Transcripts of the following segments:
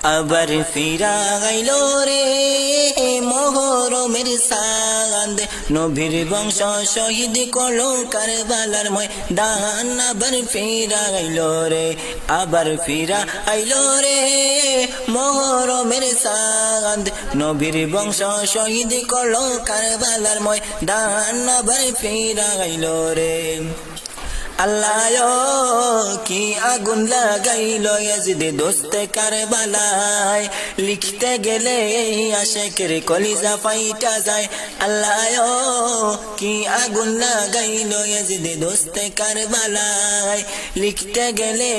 আবার ফিরা গাইল রে মোহরমের চাঁদ, নবীর বংশ শহীদ করলো কারবালার ময়দান। আবার ফিরা গাইল রে, আবার ফিরা আইল রে মোহরমের চাঁদ, নবীর বংশ শহীদ করলো কারবালার ময়দান। আবার ফিরা গাইল রে। আল্লাহ কি আগুন লাগাইল ইয়াজিদ দোস্তে কারবালায়, লিখতে গেলে আশেকের কলিজা ফাইটা যায়। আল্লাহ কি আগুন লাগাইল ইয়াজিদ দোস্তে কারবালায়, লিখতে গেলে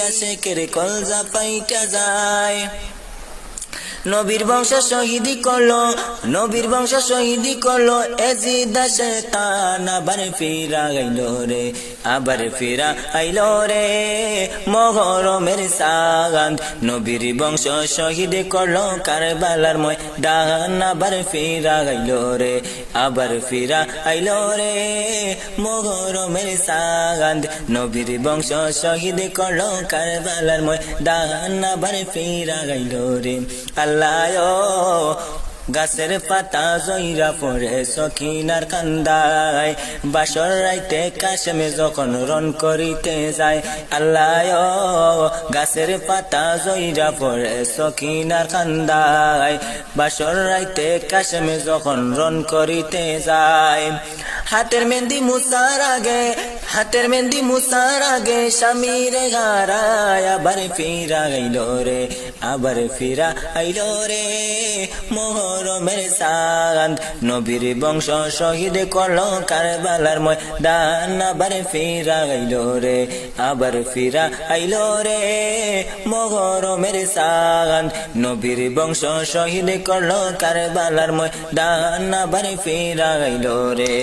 আশেকের কলিজা ফাইটা যায়। নবীর বংশ শহীদি করলো, নবীর বংশ শহীদি করলো এজিদ শয়তান। আবার ফিরা গাইল রে, আবার ফিরা আইল রে মোহরমের চাঁদ, নবীর বংশ শহীদ করলো কারবালার ময়দান। আবার ফিরা গাইল রে, আবার ফিরা আইল রে মোহরমের চাঁদ, নবীর বংশ শহীদ করলো কারবালার ময়দান। আবার ফিরা গাইল রে। আল্লাহ গাছের পাতা জইরা পড়ে সখিনার কান্দায়, বাসর রাইতে কাশেমে যখন রন করিতে যায়। আল্লাহ গাছের পাতা জইরা পড়ে সখিনার কান্দায়, বাসর রাইতে কাশেমে যখন রন করিতে যায়। হাতের মেহেন্দি মুছার আগে, হাতের মেহেন্দি মুছার আগে স্বামীর হারায়। আবার ফিরা আইল রে, আবার ফিরা আইল রে মোহরমের চাঁদ, নবীর বংশ শহীদ করলো কারবালার ময়দান। আবার ফিরা আইল রে, আবার ফিরা আইল রে মোহরমের চাঁদ, নবীর বংশ শহীদ করলো কারবালার ময়দান। আবার ফিরা আইল রে।